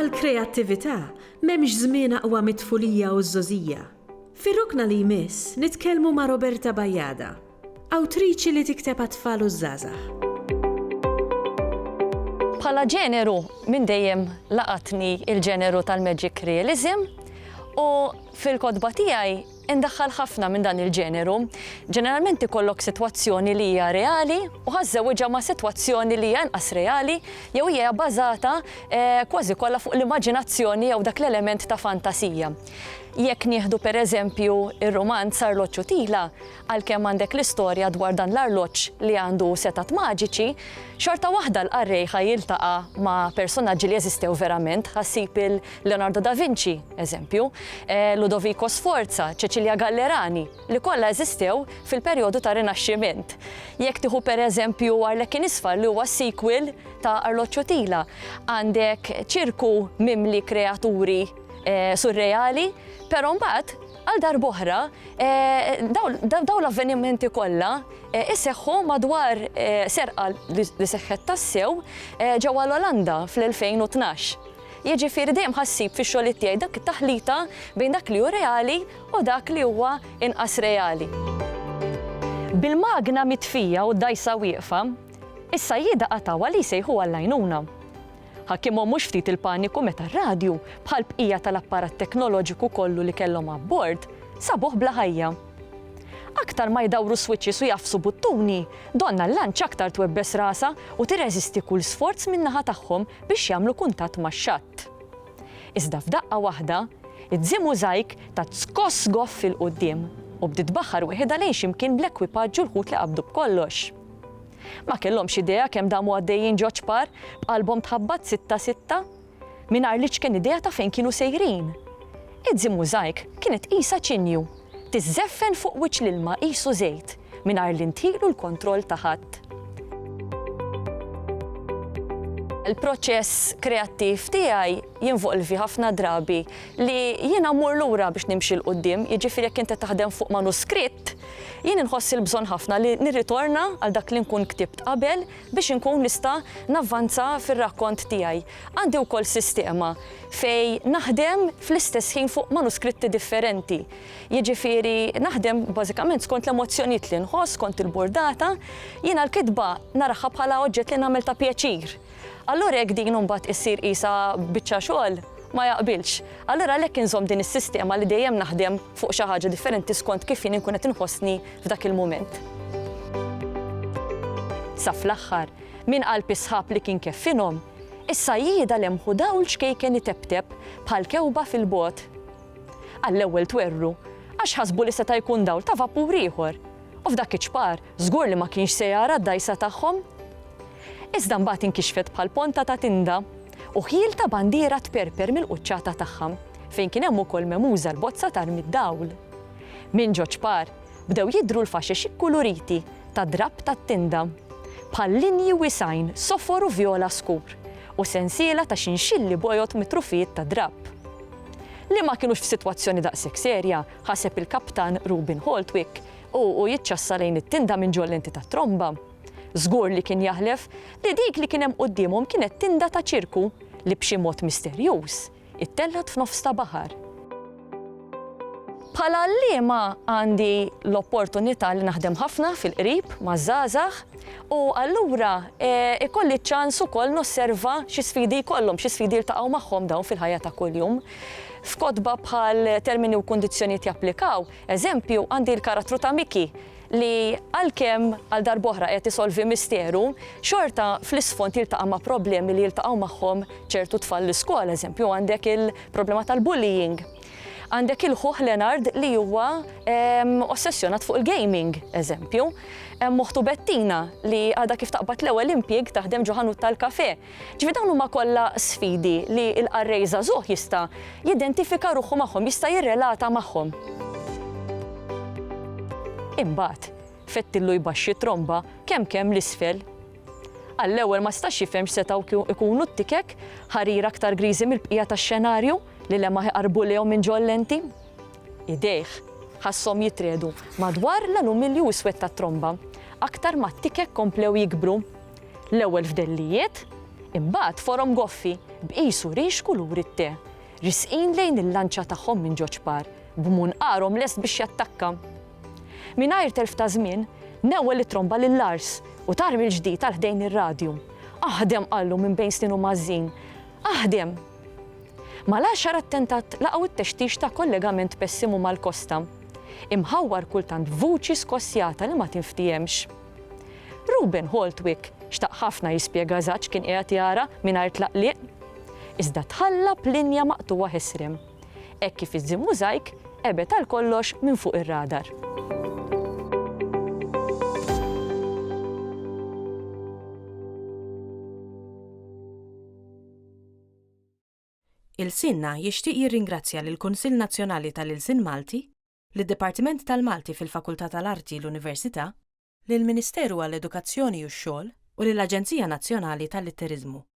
Għall-kreattività m'hemmx żmien aqwa mit-tfulija u żżożija. Fir-rukna li jmiss nitkellmu ma' Roberta Bajjada, awtriċi li tikteb għat-tfal u żgħażagħ. Bħala ġeneru minn dejjem laqatni il-ġeneru tal-Magic Realism u fil-kodba tiegħi indaħħal ħafna minn dan il-ġeneru. Ġeneralment ikollok sitwazzjoni li hija reali u ħażżewwiġha ma' sitwazzjoni li hija inqas reali jew hija bbażata kważi kollha fuq l-immaġinazzjoni jew dak l-element ta' fantasija. Jekk nieħdu pereżempju ir-romanz Arloġġ u Tila, għalkemm għandek l-istorja dwar dan l-arloġġ li għandu setat maġiċi, xorta waħda l-qarrej ħajiltaqa' ma' personaġġi li jeżistew verament, ħassib il-Leonardo da Vinci, eżempju, Ludovico Sforza, Cecilia Gallerani, li kollha eżistew fil-perjodu ta' Rinaxximent. Jekk tieħu pereżempju Arlekin Isfar li huwa sequel ta' Arloġġ u Tila, għandek ċirku mimli kreaturi surreali, però mbagħad għal darb'oħra daw l-avvenimenti kollha iseħħu madwar serqa li seħħet tassew ġewwa l-Olanda fl-2012. Jiġifieri dejjem ħassib fix-xogħol tiegħi dak it-taħlita bejn dak li hu reali u dak li huwa inqas reali. Bil-magna mitfija u d-dajsa wieqfa, is-sajjieda qatgħu li jsejħu għall-għajnuna. Ħakkimhom mhux ftit il-paniku meta r-radju bħal bqija tal-apparat teknoloġiku kollu li kellhom abbord sabuh bla ħajja. Aktar ma jdawru switches u jafsu buttuni, donna l-lanċ aktar twebbes rasa u tirreżisti kull sforz min-naħa tagħhom biex jagħmlu kuntatt max-xatt. Iżda f'daqqa waħda, id-żiem użajk ta' tskoss goff fil-quddiem u bdiet tbaħħar wieħed lejn x'imkien bl-ekwipaġġ u l-ħut li qabdu b'kollox. Ma kellhomx idea kemm damu għaddejjin ġo ċpar b'qalbhom tħabbat 6-6 mingħajr li kien idea ta' fejn kienu sejrin. Id-żiem użajk kienet qisha ċinju, tiżeffen fuq wiċċ l-ilma qisu żejt mingħajr li ntieqlu l-kontroll ta' ħadd. Il-proċess kreattiv tiegħi jinvolvi ħafna drabi li jiena mmur lura biex nimxi l qudiem, jiġifieri jekk inti taħdem fuq manuskritt, jien inħoss il-bżonn ħafna li nirritorna għal dak li nkun ktibt qabel biex inkun nista' navvanza fir-rakkont tiegħi. Għandi wkoll sistema fej naħdem fl-istess ħin fuq manuskritti differenti. Jiġifieri naħdem bażikament skont l-emozzjonijiet li nħoss, skont il-burdata, jiena l-kitba naraħħa bħala oġġett li nagħmel ta' pjaċir. Allura jekk din mbagħad issir qisha biċċa xogħol ma jaqbilx. Allura għalhekk inżomm din is-sistema li dejjem naħdem fuq xi ħaġa differenti skont kif jien inkun qed inħossni f'dak il-mument. Sa fl-aħħar min qalb isħab li kien keffinhom, issa jieda lemħu dawl xkejken itebteb bħal kewba fil-bogħod. Għall-ewwel twerru għax ħasbu li seta' jkun dawl ta' vapur ieħor. U f'dak iċ-ċpar żgur li ma kienx se jara d-dajsa tagħhom. Iżda mbagħad inkixfet bħal ponta ta' tinda u ħiel ta' bandiera tperper mill-quċċata tagħha fejn kien hemm ukoll memuża l-bozza tarmi d-dawl. Minn ġo ċpar bdew jidhru l-faxex ikkuluriti ta' drab tat-tinda bħal linji wisgħin sofor u vjola skur u sensiela ta' xinxilli bojot mitrufijiet ta' drab. Li ma kienux f'sitwazzjoni daqshekk serja ħaseb il-kaptan Rubin Holtwick u jiċċassa lejn it-tinda minn ġol lenti tat tromba. Żgur li kien jaħlef li dik li kien hemm qudiemhom kienet tinda ta' ċirku li b'xi mod misterjuż ittellat f'nofs ta' baħar. Bħala liema għandi l-opportunità li naħdem ħafna fil-qrib maż-żgħażagħ u allura ikolli ċ-ċans ukoll nosserva xi sfidi jkollhom, xi sfidi jiltaqgħu magħhom dawn fil-ħajja ta' kuljum. F'kotba bħal termini u kundizzjonijiet japplikaw, eżempju għandi l-karattru ta' Mickey li għalkemm għal darb'oħra qed isolvi misteru, xorta fl-isfond jiltaqa' ma' problemi li jiltaqgħu magħhom ċertu tfal l-iskola, eżempju għandek il-problema tal-bullying. Għandek il-ħuħ Leonard li huwa ossessjonat fuq il-gaming, eżempju. Hemm moħħtu Bettina li għadha kif taqbad l-ewwel impjieg taħdem ġo ħanut tal-kafè. Ġifieri dawn huma kollha sfidi li l-qarrej żagħżugħ jista' jidentifika ruħu magħhom, jista' jirrelata magħhom. Imbagħad fettillu jbaxxi tromba kemm l-isfel. Għall-ewwel ma stax jifhem x'setgħu ikunu t-tikek ħarir aktar griżi mill-bqija tax-xenarju li lemma ħarbu lehom minn ġollenti. Idejh ħassom jitredu madwar l-alumilju iswed tat-tromba aktar ma t-tikek komplew jikbru. L-ewwel f'dellijiet, imbagħad forom goffi bqisu rix kuluri t-te, risqin lejn il-lanċa tagħhom minn ġoċpar b'munqarhom lest biex jattakka. Mingħajr telf ta' żmien, newwel it-tromba lil-Lars u tarmi l-ġdid tal ħdejn ir-radju. Aħdem qallu minn bejn snin u mażin. Aħdem! Mal-10 attentat laqgħu t-textix ta' kollegament pessimu mal-kosta. Imħawwar kultant vuċi skossjata li ma tinftihemx. Ruben Holtwick xtaq ħafna jispjega eżatt kien qiegħed jara mingħajr tlaqliq. Iżda tħalla b'linja maqtuwa ħesrem. Hekk kif iż-żim mużajk ebet għal kollox minn fuq ir-radar. Il-Sinna jixtieq jirringrazzja lill-Kunsill Nazzjonali tal-Ilsien Malti, lid-Dipartiment tal-Malti fil-Fakultà tal-Arti l-Università, lill-Ministeru għall-Edukazzjoni u x-Xogħol u lill-Aġenzija Nazzjonali tal-Litteriżmu.